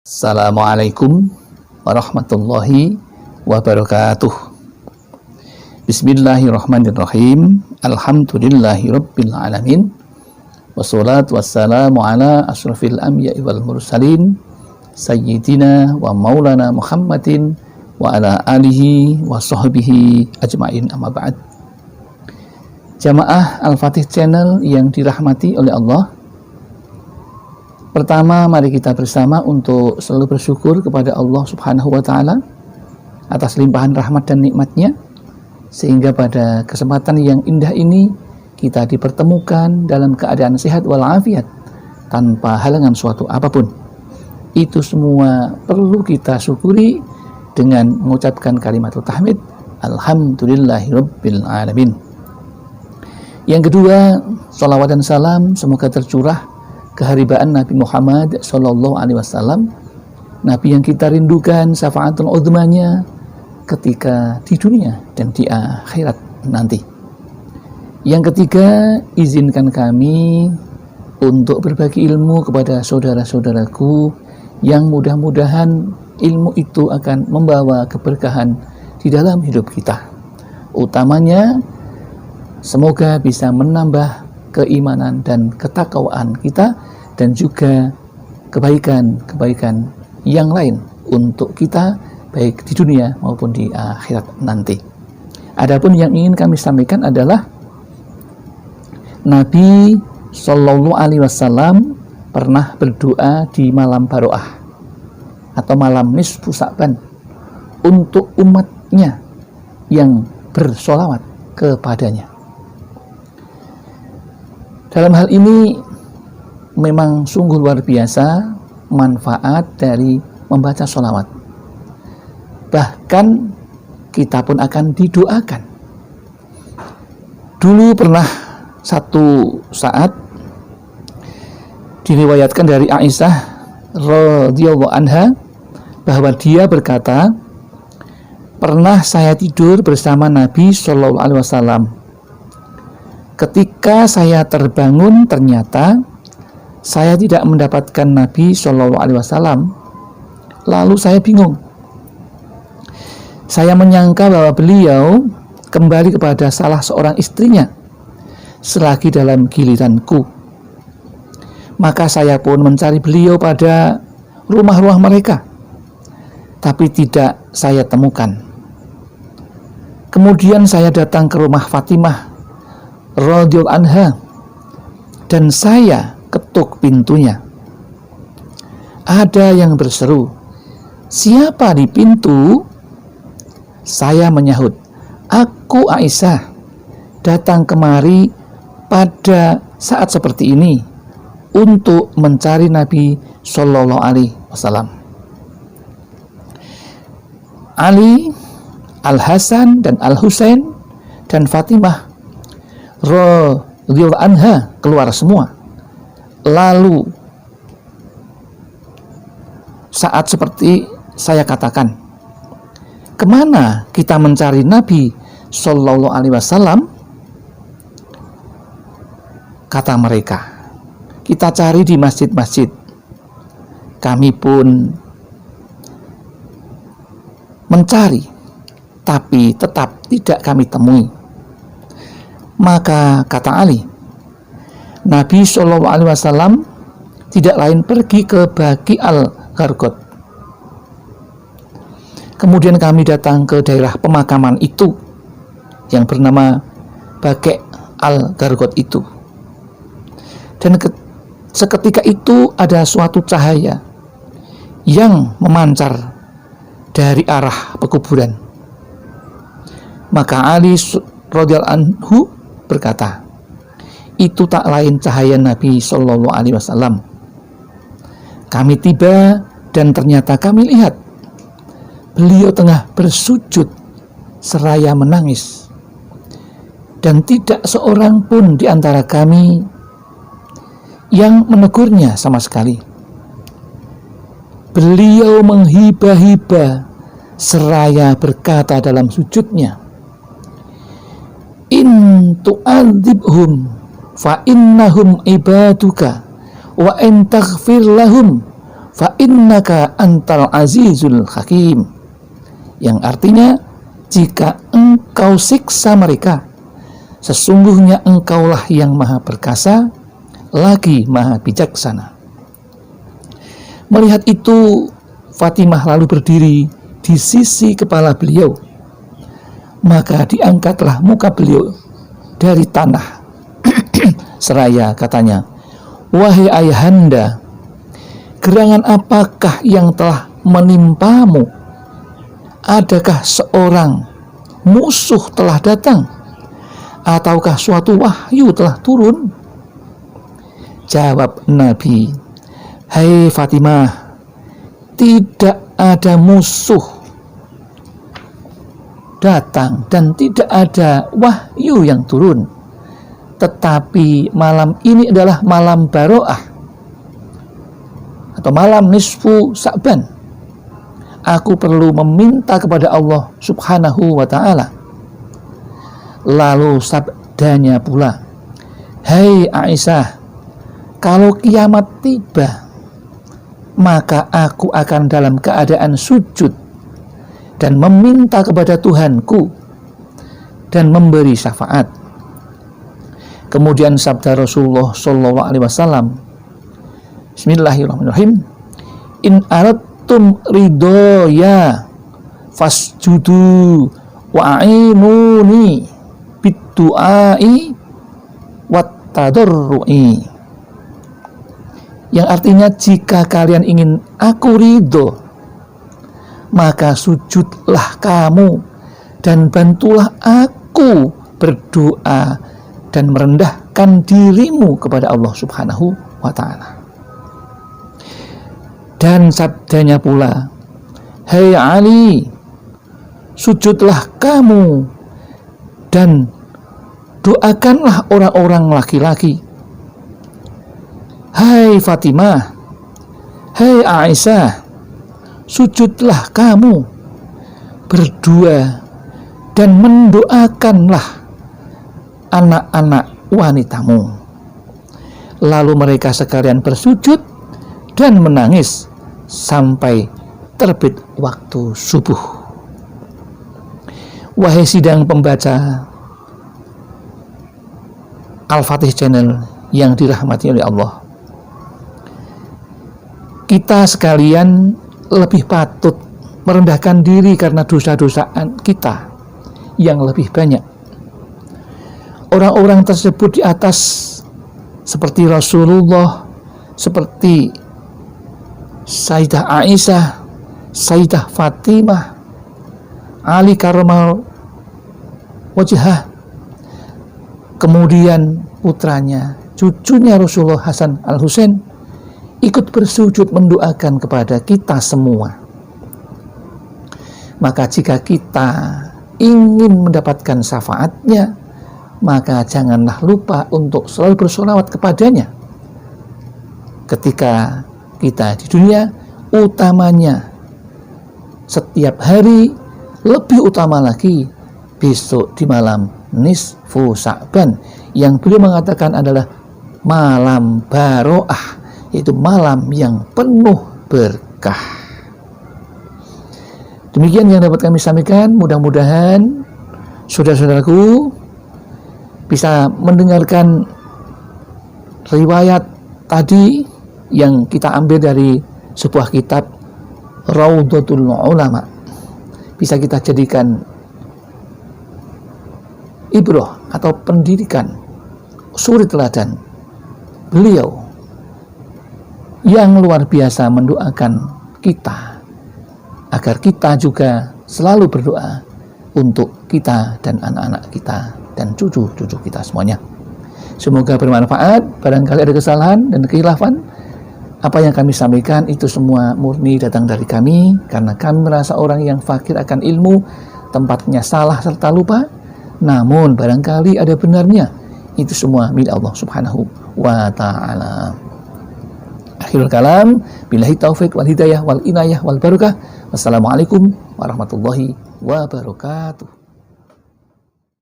Assalamualaikum warahmatullahi wabarakatuh. Bismillahirrahmanirrahim. Alhamdulillahirabbil alamin. Wassalatu wassalamu ala asyrafil anbiya'i wal mursalin sayyidina wa maulana Muhammadin wa ala alihi wa sahbihi ajma'in, amma ba'd. Jamaah Al-Fatih Channel yang dirahmati oleh Allah, pertama, mari kita bersama untuk selalu bersyukur kepada Allah Subhanahu wa Ta'ala atas limpahan rahmat dan nikmatnya, sehingga pada kesempatan yang indah ini kita dipertemukan dalam keadaan sehat walafiat tanpa halangan suatu apapun. Itu semua perlu kita syukuri dengan mengucapkan kalimatul tahmid, Alhamdulillahirabbil alamin. Yang kedua, salawat dan salam semoga tercurah keharibaan Nabi Muhammad Sallallahu Alaihi Wasallam, Nabi yang kita rindukan syafaatul uzmanya ketika di dunia dan di akhirat nanti. Yang ketiga, izinkan kami untuk berbagi ilmu kepada saudara-saudaraku yang mudah-mudahan ilmu itu akan membawa keberkahan di dalam hidup kita. Utamanya, semoga bisa menambah keimanan dan ketakwaan kita, dan juga kebaikan-kebaikan yang lain untuk kita baik di dunia maupun di akhirat nanti. Adapun yang ingin kami sampaikan adalah Nabi Shallallahu Alaihi Wasallam pernah berdoa di malam Baroah atau malam nisfu Sa'ban untuk umatnya yang bersolawat kepadanya. Dalam hal ini memang sungguh luar biasa manfaat dari membaca sholawat. Bahkan kita pun akan didoakan. Dulu pernah satu saat diriwayatkan dari Aisyah radhiyallahu anha bahwa dia berkata, pernah saya tidur bersama Nabi Shallallahu Alaihi Wasallam. Ketika saya terbangun, ternyata saya tidak mendapatkan Nabi Shallallahu Alaihi Wasallam. Lalu saya bingung. Saya menyangka bahwa beliau kembali kepada salah seorang istrinya selagi dalam giliranku. Maka saya pun mencari beliau pada rumah-rumah mereka, tapi tidak saya temukan. Kemudian saya datang ke rumah Fatimah radhiyallahu anha dan saya ketuk pintunya. Ada yang berseru, "Siapa di pintu?" Saya menyahut, "Aku Aisyah, datang kemari pada saat seperti ini untuk mencari Nabi Shallallahu Alaihi Wasallam." Ali, Al-Hasan dan Al-Husain dan Fatimah radhiyallahu anha keluar semua. Lalu saat seperti saya katakan, kemana kita mencari Nabi Sallallahu Alaihi Wasallam? Kata mereka, kita cari di masjid-masjid. Kami pun mencari, tapi tetap tidak kami temui. Maka kata Ali, Nabi Shallallahu Alaihi Wasallam tidak lain pergi ke Baqi al-Gharqad. Kemudian kami datang ke daerah pemakaman itu yang bernama Baqi al-Gharqad itu. Dan seketika itu ada suatu cahaya yang memancar dari arah pekuburan. Maka Ali radhiyallahu anhu berkata, itu tak lain cahaya Nabi Shallallahu Alaihi Wasallam. Kami tiba dan ternyata kami lihat beliau tengah bersujud seraya menangis, dan tidak seorang pun di antara kami yang menegurnya sama sekali. Beliau menghibah-hibah seraya berkata dalam sujudnya, "In tu'adzibhum fa innahum ibaduka wa in taghfir lahum fa innaka antal azizul hakim, yang artinya jika engkau siksa mereka, sesungguhnya engkaulah yang maha perkasa lagi maha bijaksana. Melihat itu, Fatimah lalu berdiri di sisi kepala beliau. Maka diangkatlah muka beliau dari tanah. Seraya katanya, wahai ayahanda, gerangan apakah yang telah menimpamu? Adakah seorang musuh telah datang? Ataukah suatu wahyu telah turun? Jawab Nabi, hai Fatimah, tidak ada musuh datang dan tidak ada wahyu yang turun, tetapi malam ini adalah malam baroah atau malam nisfu Sa'ban. Aku perlu meminta kepada Allah subhanahu wa ta'ala. Lalu sabdanya pula, hai Aisyah, kalau kiamat tiba, maka aku akan dalam keadaan sujud dan meminta kepada Tuhanku dan memberi syafaat. Kemudian sabda Rasulullah sallallahu alaihi wasallam, Bismillahirrahmanirrahim, in aradtum ridhoya fasjudu wa'inuni bid-du'ai wat-tadarru'i, yang artinya jika kalian ingin aku ridho, maka sujudlah kamu dan bantulah aku berdoa dan merendahkan dirimu kepada Allah subhanahu wa ta'ala. Dan sabdanya pula, hai Ali, sujudlah kamu dan doakanlah orang-orang laki-laki. Hai Fatimah, hai Aisyah, sujudlah kamu, berdua dan mendoakanlah anak-anak wanitamu. Lalu mereka sekalian bersujud dan menangis sampai terbit waktu subuh. Wahai sidang pembaca Al-Fatih Channel yang dirahmati oleh Allah, kita sekalian lebih patut merendahkan diri karena dosa-dosa kita yang lebih banyak. Orang-orang tersebut di atas seperti Rasulullah, seperti Sayyidah Aisyah, Sayyidah Fatimah, Ali Karramal Wajhah, kemudian putranya, cucunya Rasulullah Hasan Al-Husain, ikut bersujud mendoakan kepada kita semua. Maka jika kita ingin mendapatkan syafaatnya, maka janganlah lupa untuk selalu bersolawat kepadanya ketika kita di dunia, utamanya setiap hari, lebih utama lagi besok di malam nisfu Sa'ban yang beliau mengatakan adalah malam baroah, yaitu malam yang penuh berkah. Demikian yang dapat kami sampaikan. Mudah-mudahan saudara-saudaraku bisa mendengarkan riwayat tadi yang kita ambil dari sebuah kitab Raudhatul Ulama, bisa kita jadikan ibrah atau pendidikan, suri teladan beliau yang luar biasa mendoakan kita agar kita juga selalu berdoa untuk kita dan anak-anak kita dan cucu-cucu kita semuanya. Semoga bermanfaat. Barangkali ada kesalahan dan kekhilafan, apa yang kami sampaikan itu semua murni datang dari kami, karena kami merasa orang yang fakir akan ilmu, tempatnya salah serta lupa. Namun barangkali ada benarnya, itu semua milik Allah subhanahu wa ta'ala. Akhirul kalam, billahi taufiq wal hidayah wal inayah wal barakah. Wassalamualaikum warahmatullahi wabarakatuh.